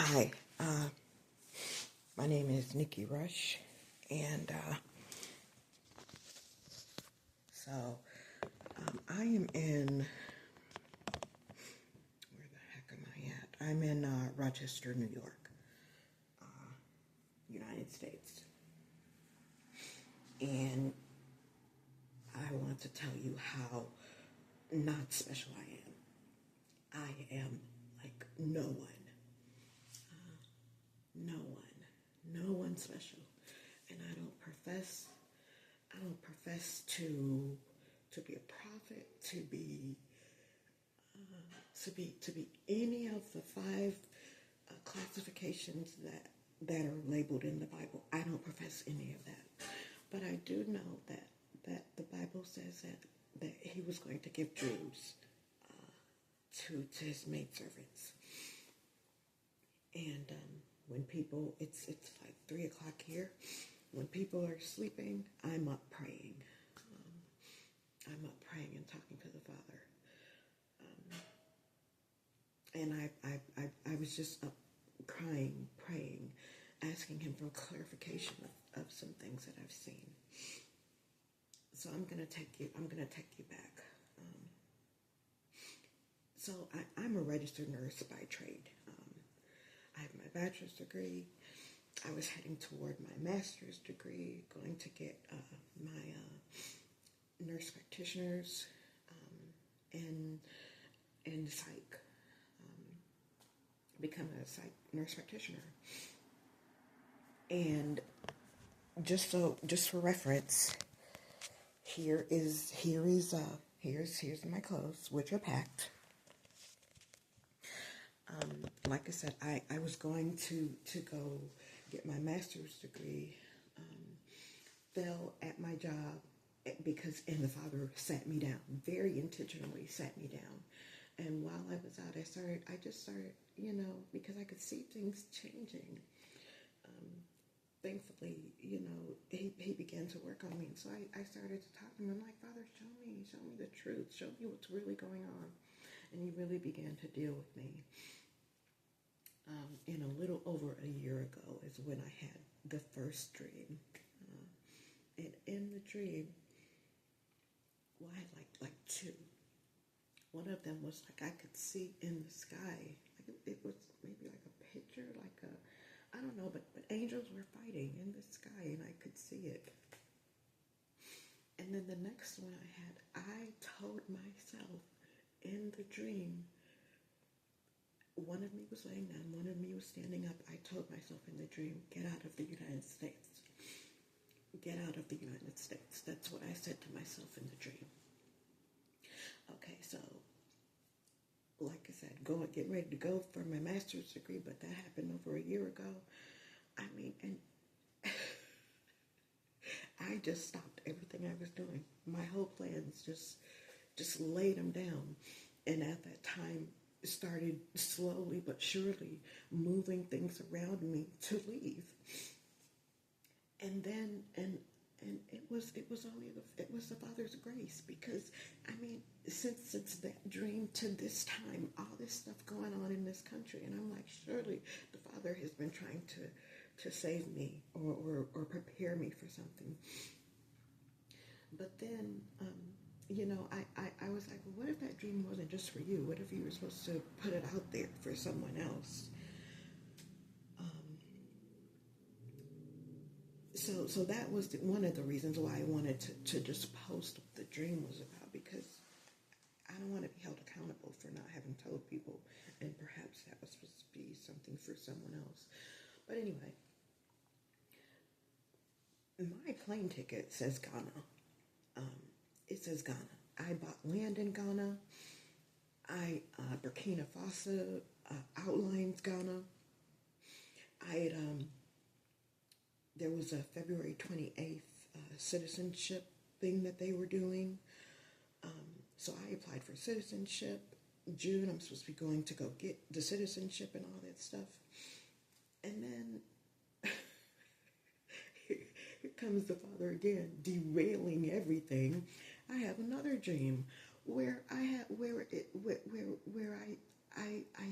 Hi, my name is Nikki Rush, and I am in, where the heck am I at? I'm in Rochester, New York, United States, and I want to tell you how not special I am. I am like no one, no one special, and I don't profess to be a prophet, to be any of the five classifications that are labeled in the Bible. I don't profess any of that, but I do know that the Bible says that He was going to give dreams to His maidservants, and when people, it's like 3 o'clock here. When people are sleeping, I'm up praying. I'm up praying and talking to the Father. And I was just up crying, praying, asking Him for clarification of some things that I've seen. So I'm gonna take you back. So I'm a registered nurse by trade. I have my bachelor's degree. I was heading toward my master's degree, going to get my nurse practitioners in psych, become a psych nurse practitioner. And just for reference, here's my clothes, which are packed. Like I said, I was going to go get my master's degree, fell at my job and the Father sat me down, very intentionally sat me down. And while I was out, I just started, because I could see things changing. Thankfully, he began to work on me. And so I started to talk to him. I'm like, Father, show me the truth. Show me what's really going on. And he really began to deal with me. And a little over a year ago is when I had the first dream. And in the dream, I had like two. One of them was like I could see in the sky. Like it was maybe like a picture, I don't know, but angels were fighting in the sky and I could see it. And then the next one I told myself in the dream, one of me was laying down, one of me was standing up. I told myself in the dream, get out of the United States. Get out of the United States. That's what I said to myself in the dream. Okay, so like I said, getting ready to go for my master's degree, but that happened over a year ago. I mean, and I just stopped everything I was doing. My whole plans just laid them down. And at that time, started slowly but surely moving things around me to leave. And then, and it was the Father's grace, because I mean, since that dream to this time, all this stuff going on in this country, and I'm like, surely the Father has been trying to save me or prepare me for something. But then, I was like, well, what if that dream wasn't just for you? What if you were supposed to put it out there for someone else? So that was one of the reasons why I wanted to just post what the dream was about, because I don't want to be held accountable for not having told people, and perhaps that was supposed to be something for someone else. But anyway, my plane ticket says Ghana. It says Ghana. I bought land in Ghana. Burkina Faso outlines Ghana. There was a February 28th citizenship thing that they were doing. So I applied for citizenship. June, I'm supposed to be going to go get the citizenship and all that stuff. And then here comes the Father again, derailing everything. I have another dream where I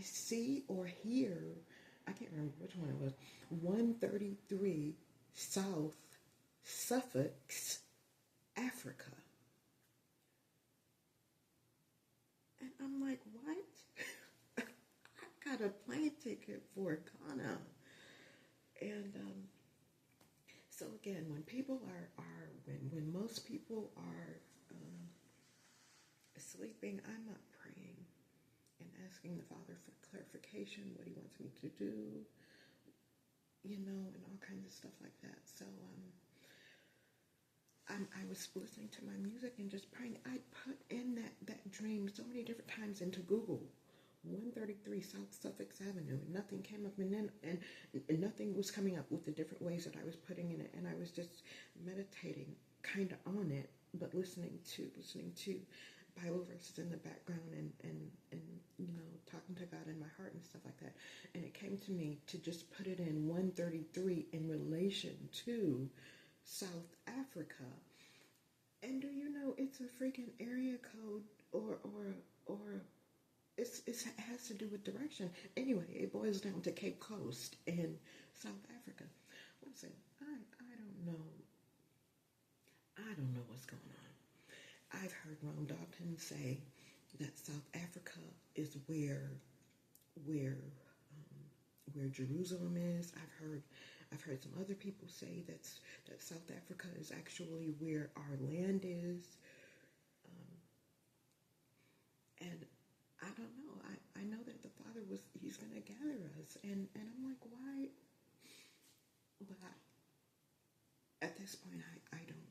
see or hear. I can't remember which one it was. 133 South Suffolk, Africa. And I'm like, what? I got a plane ticket for Ghana. And so again, when people when most people are sleeping, I'm up praying and asking the Father for clarification, what He wants me to do, and all kinds of stuff like that. So I was listening to my music and just praying. I put in that dream so many different times into Google, 133 South Suffolk Avenue, and nothing came up, and then and nothing was coming up with the different ways that I was putting in it, and I was just meditating kind of on it, but listening to Bible verses in the background and talking to God in my heart and stuff like that. And it came to me to just put it in 133 in relation to South Africa. And do you know it's a freaking area code or it has to do with direction. Anyway, it boils down to Cape Coast in South Africa. Listen, I don't know. I don't know what's going on. I've heard Ron Dalton say that South Africa is where Jerusalem is. I've heard some other people say that South Africa is actually where our land is. And I don't know. I know that the Father He's going to gather us, and I'm like, why? But at this point, I don't.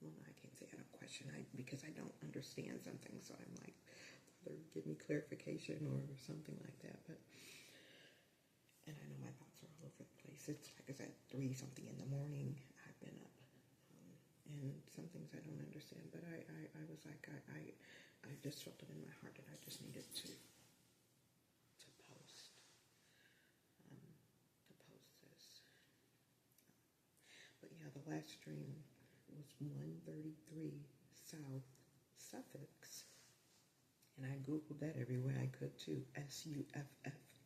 Well, no, I can't say I don't question. Because I don't understand something, so I'm like, Father, give me clarification or something like that. And I know my thoughts are all over the place. It's like I said, 3 something in the morning. I've been up, and some things I don't understand. But I was like, I just felt it in my heart that I just needed to post this. But yeah, the last stream was 133 South Suffolk, and I googled that everywhere I could too. Suffix.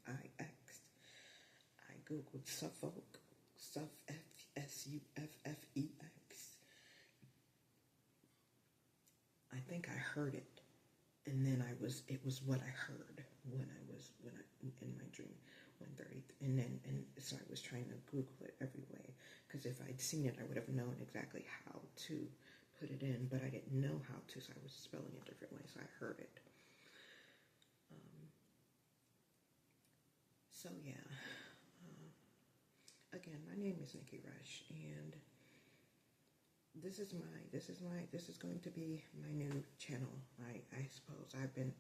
I googled Suffolk, Suffex. I think I heard it, and then it was what I heard when I in my dream, 130, and so I was trying to Google it every way, because if I'd seen it, I would have known exactly how to put it in, but I didn't know how to, so I was spelling it different ways, so I heard it. So yeah, again, my name is Nikki Rush, and this is going to be my new channel. I suppose I've been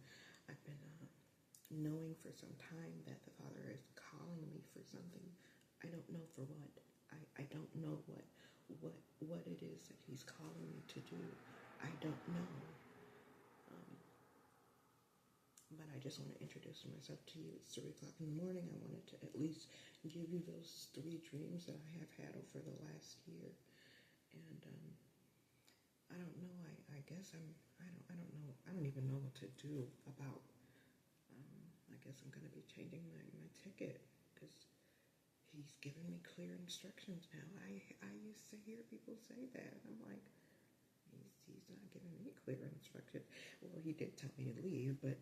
knowing for some time that the Father is calling me for something. I don't know for what. I don't know what it is that He's calling me to do. I don't know. But I just want to introduce myself to you. It's 3 o'clock in the morning. I wanted to at least give you those 3 dreams that I have had over the last year. And I don't know. I guess I don't know. I don't even know what to do about. I guess I'm going to be changing my ticket, because He's given me clear instructions now. I used to hear people say that. I'm like, he's not giving me clear instructions. Well, He did tell me to leave, but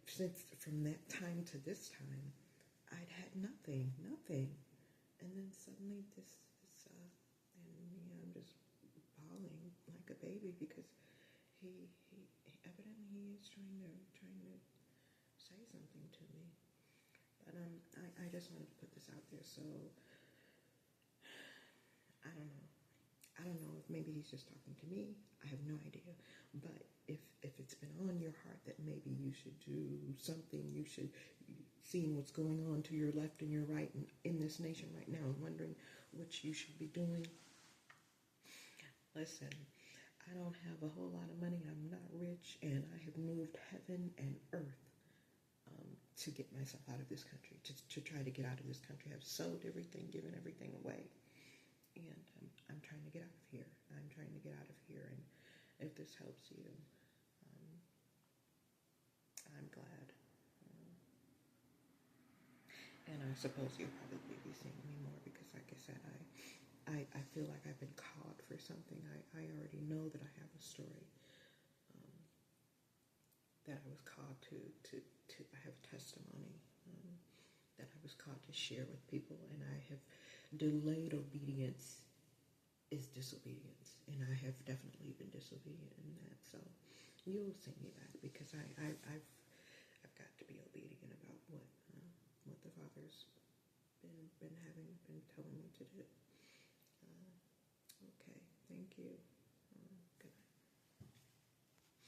since from that time to this time, I'd had nothing, and then suddenly this and I'm just bawling like a baby, because he evidently he is trying to say something to me. But I just wanted to put this out there. So I don't know. I don't know if maybe He's just talking to me. I have no idea. But if it's been on your heart that maybe you should do something, you should, seeing what's going on to your left and your right in this nation right now, and wondering what you should be doing. Listen, I don't have a whole lot of money. I'm not rich, and I have moved heaven and earth to get myself out of this country, to try to get out of this country. I've sold everything, given everything away. And I'm trying to get out of here. I'm trying to get out of here. And if this helps you, I'm glad. And I suppose you'll probably be seeing me more because, like I said, I feel like I've been called for something. I already know that I have a story that I was called to I have testimony that I was called to share with people, and I have delayed obedience is disobedience, and I have definitely been disobedient in that. So you'll see me back because I've got to be obedient about what the Father's been telling me to do. Okay, thank you.